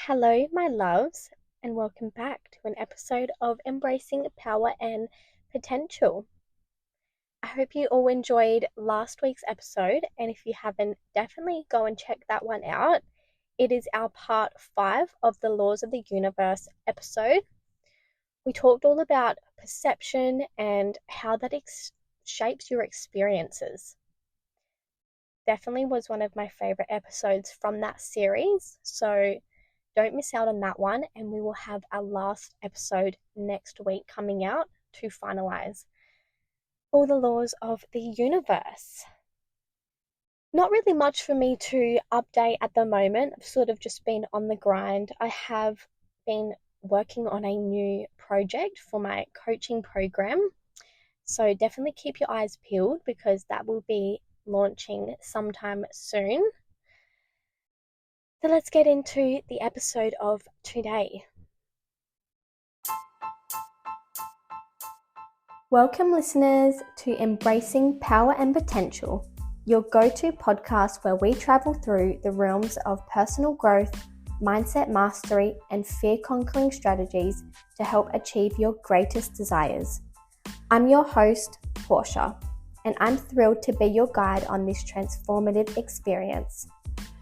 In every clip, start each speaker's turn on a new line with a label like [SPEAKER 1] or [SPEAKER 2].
[SPEAKER 1] Hello, my loves, and welcome back to an episode of Embracing Power and Potential. I hope you all enjoyed last week's episode, and if you haven't, definitely go and check that one out. It is our part 5 of the Laws of the Universe episode. We talked all about perception and how that shapes your experiences. Definitely was one of my favorite episodes from that series, so don't miss out on that one, and we will have our last episode next week coming out to finalize all the laws of the universe. Not really much for me to update at the moment. I've sort of just been on the grind. I have been working on a new project for my coaching program. So definitely keep your eyes peeled because that will be launching sometime soon. So let's get into the episode of today. Welcome, listeners, to Embracing Power and Potential, your go-to podcast where we travel through the realms of personal growth, mindset mastery, and fear-conquering strategies to help achieve your greatest desires. I'm your host, Portia, and I'm thrilled to be your guide on this transformative experience.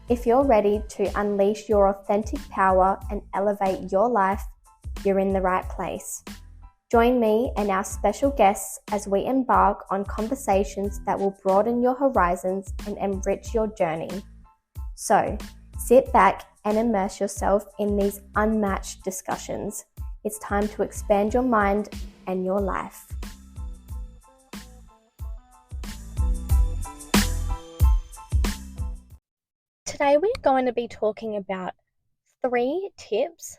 [SPEAKER 1] If you're ready to unleash your authentic power and elevate your life, you're in the right place. Join me and our special guests as we embark on conversations that will broaden your horizons and enrich your journey. So, sit back and immerse yourself in these unmatched discussions. It's time to expand your mind and your life. Today we're going to be talking about 3 tips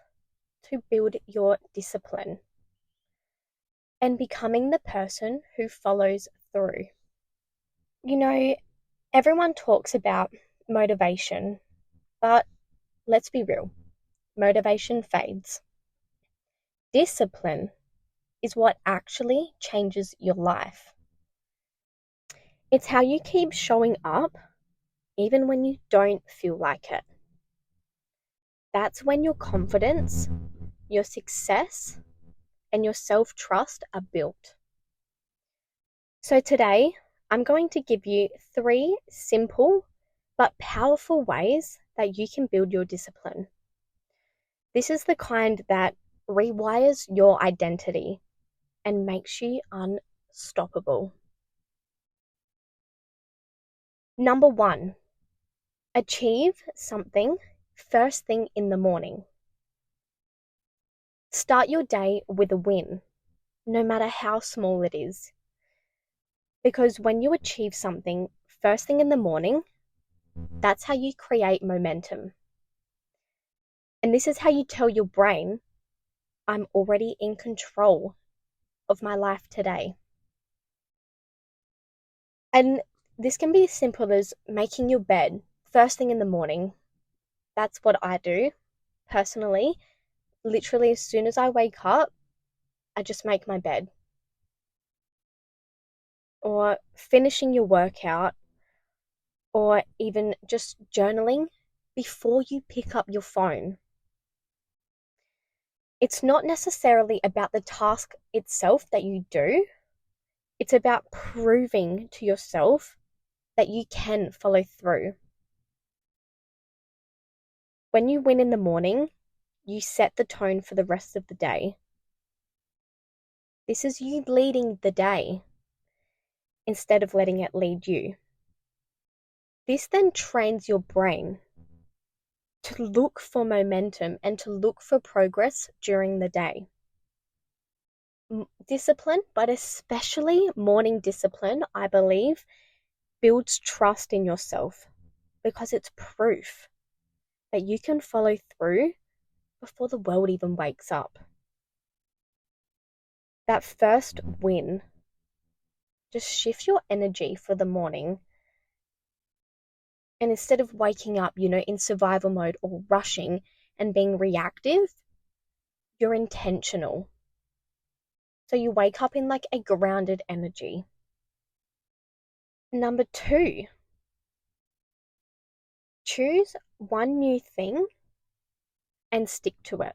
[SPEAKER 1] to build your discipline and becoming the person who follows through. You know, everyone talks about motivation, but let's be real, motivation fades. Discipline is what actually changes your life. It's how you keep showing up even when you don't feel like it. That's when your confidence, your success, and your self-trust are built. So today, I'm going to give you 3 simple but powerful ways that you can build your discipline. This is the kind that rewires your identity and makes you unstoppable. Number 1, achieve something first thing in the morning. Start your day with a win, no matter how small it is. Because when you achieve something first thing in the morning, that's how you create momentum. And this is how you tell your brain, I'm already in control of my life today. And this can be as simple as making your bed first thing in the morning. That's what I do personally. Literally, as soon as I wake up, I just make my bed. Or finishing your workout, or even just journaling before you pick up your phone. It's not necessarily about the task itself that you do. It's about proving to yourself that you can follow through. When you win in the morning, you set the tone for the rest of the day. This is you leading the day instead of letting it lead you. This then trains your brain to look for momentum and to look for progress during the day. Discipline, but especially morning discipline, I believe, builds trust in yourself because it's proof that you can follow through before the world even wakes up. That first win, just shift your energy for the morning. And instead of waking up, in survival mode or rushing and being reactive, you're intentional. So you wake up in like a grounded energy. Number 2, choose one new thing and stick to it.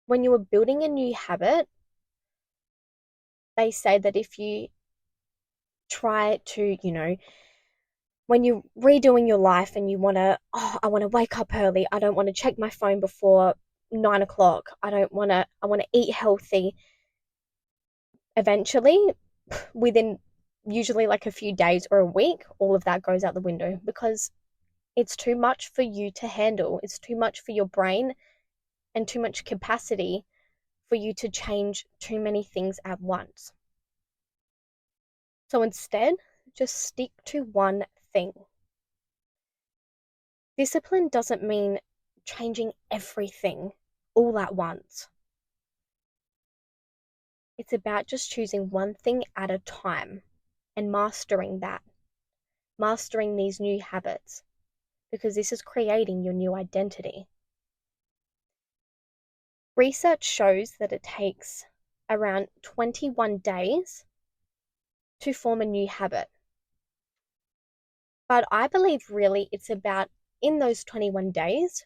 [SPEAKER 1] When you are building a new habit, they say that if you try to, when you're redoing your life and you want to, I want to wake up early. I don't want to check my phone before 9 o'clock. I want to eat healthy. Eventually, within usually like a few days or a week, all of that goes out the window because it's too much for you to handle. It's too much for your brain and too much capacity for you to change too many things at once. So instead, just stick to one thing. Discipline doesn't mean changing everything all at once. It's about just choosing one thing at a time and mastering that, mastering these new habits, because this is creating your new identity. Research shows that it takes around 21 days to form a new habit. But I believe really it's about, in those 21 days,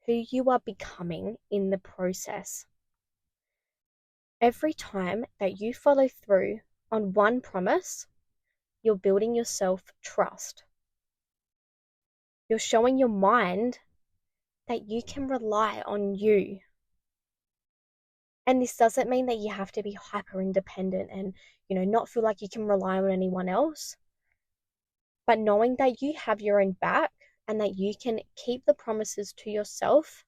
[SPEAKER 1] who you are becoming in the process. Every time that you follow through on one promise, you're building your self-trust. You're showing your mind that you can rely on you. And this doesn't mean that you have to be hyper independent and, not feel like you can rely on anyone else. But knowing that you have your own back and that you can keep the promises to yourself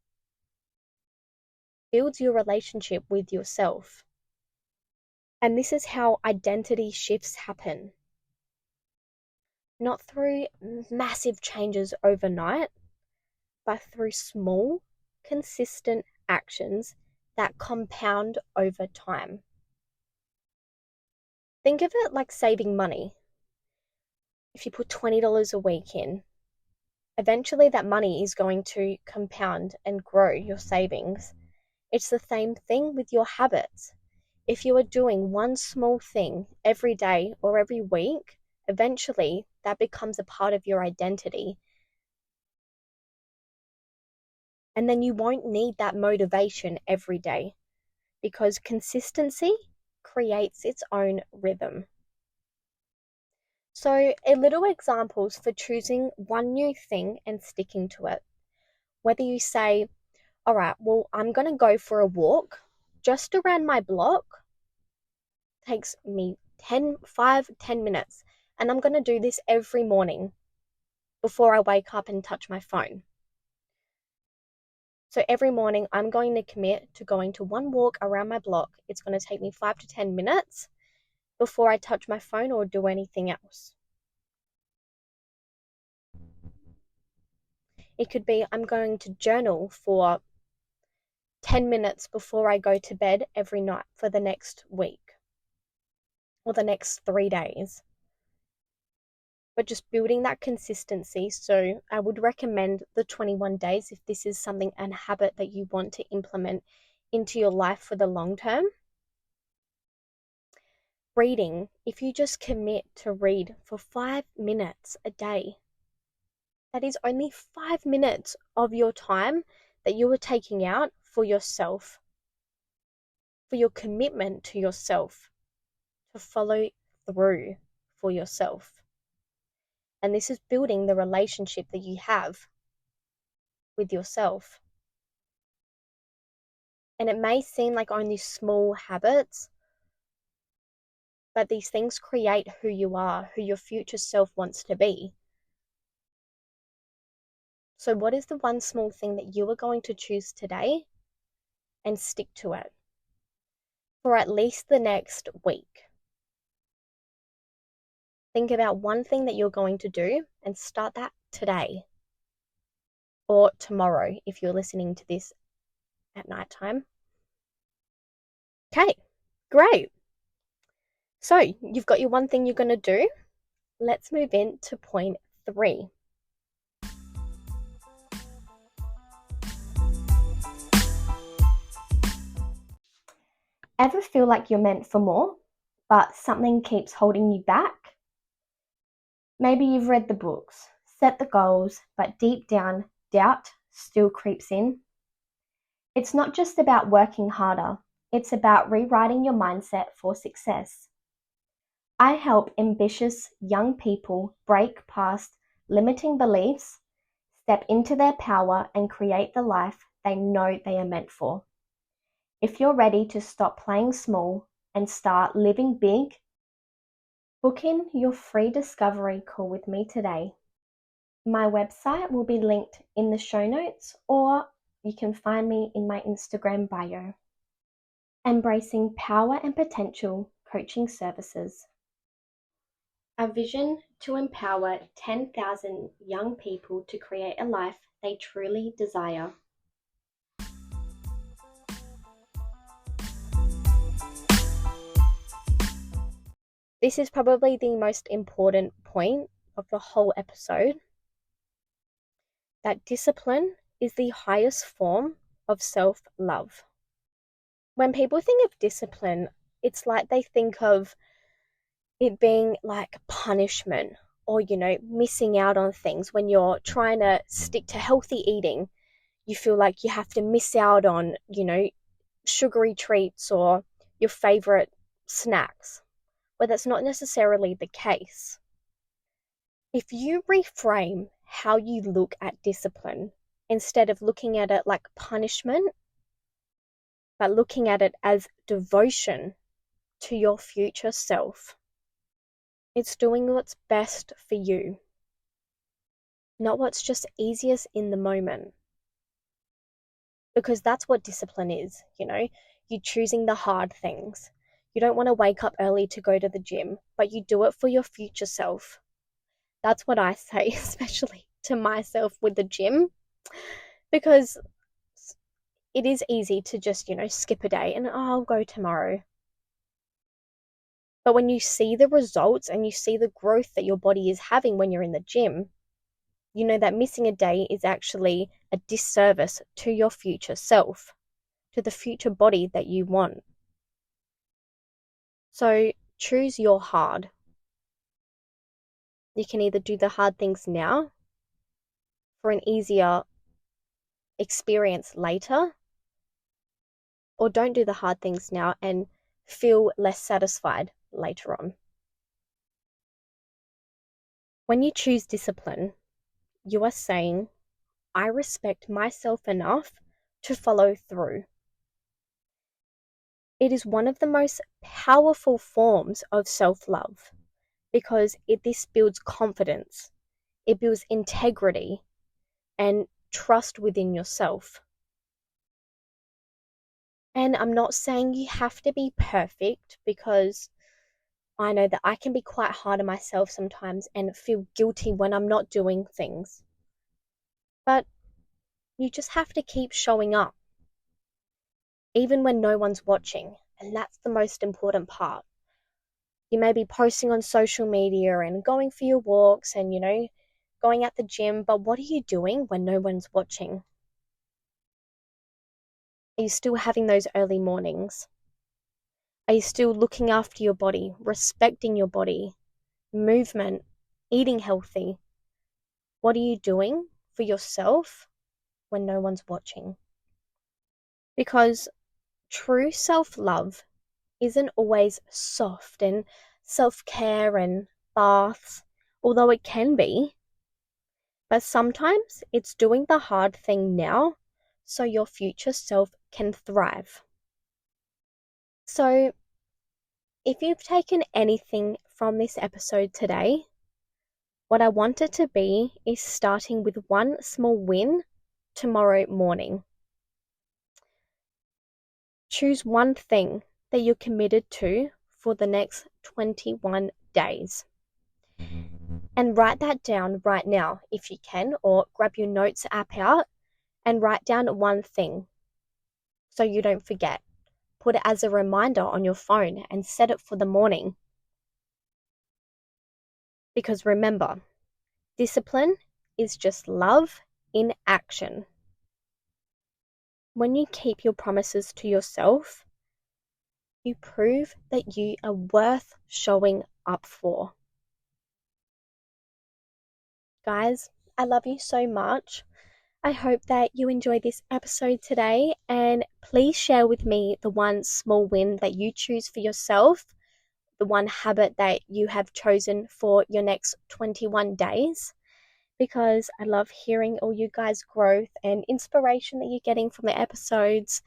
[SPEAKER 1] builds your relationship with yourself. And this is how identity shifts happen. Not through massive changes overnight, but through small, consistent actions that compound over time. Think of it like saving money. If you put $20 a week in, eventually that money is going to compound and grow your savings. It's the same thing with your habits. If you are doing one small thing every day or every week, eventually that becomes a part of your identity. And then you won't need that motivation every day because consistency creates its own rhythm. So, a little examples for choosing one new thing and sticking to it. Whether you say, all right, well, I'm going to go for a walk just around my block. Takes me 10 minutes. And I'm going to do this every morning before I wake up and touch my phone. So every morning I'm going to commit to going to one walk around my block. It's going to take me 5 to 10 minutes before I touch my phone or do anything else. It could be I'm going to journal for 10 minutes before I go to bed every night for the next week or the next 3 days. But just building that consistency. So I would recommend the 21 days if this is something, an habit that you want to implement into your life for the long term. Reading, if you just commit to read for 5 minutes a day, that is only 5 minutes of your time that you are taking out for yourself, for your commitment to yourself, to follow through for yourself. And this is building the relationship that you have with yourself. And it may seem like only small habits, but these things create who you are, who your future self wants to be. So what is the one small thing that you are going to choose today and stick to it for at least the next week? Think about one thing that you're going to do and start that today or tomorrow if you're listening to this at nighttime. Okay, great. So you've got your one thing you're going to do. Let's move into point 3. Ever feel like you're meant for more, but something keeps holding you back? Maybe you've read the books, set the goals, but deep down, doubt still creeps in It's not just about working harder, it's about rewriting your mindset for success. I help ambitious young people break past limiting beliefs, step into their power, and create the life they know they are meant for. If you're ready to stop playing small and start living big, book in your free discovery call with me today. My website will be linked in the show notes, or you can find me in my Instagram bio. Embracing Power and Potential Coaching Services. A vision to empower 10,000 young people to create a life they truly desire. This is probably the most important point of the whole episode, that discipline is the highest form of self-love. When people think of discipline, it's like they think of it being like punishment or, missing out on things. When you're trying to stick to healthy eating, you feel like you have to miss out on, sugary treats or your favorite snacks, where that's not necessarily the case. If you reframe how you look at discipline, instead of looking at it like punishment, but looking at it as devotion to your future self, it's doing what's best for you, not what's just easiest in the moment. Because that's what discipline is, you're choosing the hard things. You don't want to wake up early to go to the gym, but you do it for your future self. That's what I say, especially to myself with the gym, because it is easy to just, skip a day and I'll go tomorrow. But when you see the results and you see the growth that your body is having when you're in the gym, you know that missing a day is actually a disservice to your future self, to the future body that you want. So choose your hard. You can either do the hard things now for an easier experience later, or don't do the hard things now and feel less satisfied later on. When you choose discipline, you are saying, I respect myself enough to follow through. It is one of the most powerful forms of self-love because this builds confidence, it builds integrity and trust within yourself. And I'm not saying you have to be perfect, because I know that I can be quite hard on myself sometimes and feel guilty when I'm not doing things. But you just have to keep showing up, even when no one's watching. And that's the most important part. You may be posting on social media and going for your walks and, going at the gym, but what are you doing when no one's watching? Are you still having those early mornings? Are you still looking after your body, respecting your body, movement, eating healthy? What are you doing for yourself when no one's watching? Because true self-love isn't always soft and self-care and baths, although it can be. But sometimes it's doing the hard thing now so your future self can thrive. So, if you've taken anything from this episode today, what I want it to be is starting with one small win tomorrow morning. Choose one thing that you're committed to for the next 21 days. And write that down right now if you can, or grab your notes app out and write down one thing so you don't forget. Put it as a reminder on your phone and set it for the morning. Because remember, discipline is just love in action. When you keep your promises to yourself, you prove that you are worth showing up for. Guys, I love you so much. I hope that you enjoyed this episode today, and please share with me the one small win that you choose for yourself, the one habit that you have chosen for your next 21 days, because I love hearing all you guys' growth and inspiration that you're getting from the episodes.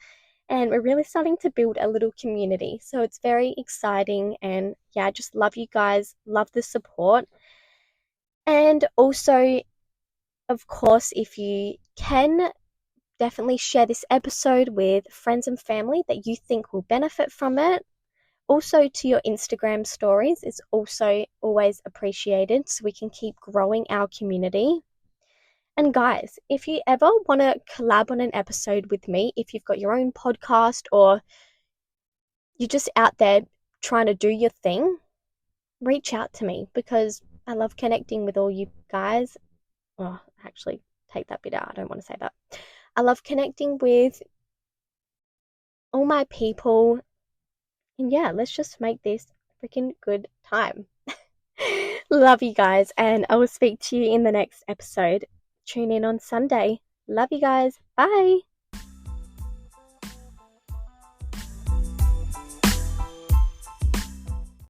[SPEAKER 1] And we're really starting to build a little community. So it's very exciting. And yeah, I just love you guys, love the support. And also, of course, if you can, definitely share this episode with friends and family that you think will benefit from it. Also, to your Instagram stories is also always appreciated so we can keep growing our community. And guys, if you ever want to collab on an episode with me, if you've got your own podcast or you're just out there trying to do your thing, reach out to me because I love connecting with all you guys. Oh, actually, take that bit out. I don't want to say that. I love connecting with all my people. And yeah, let's just make this a freaking good time. Love you guys, and I will speak to you in the next episode. Tune in on Sunday. Love you guys. Bye.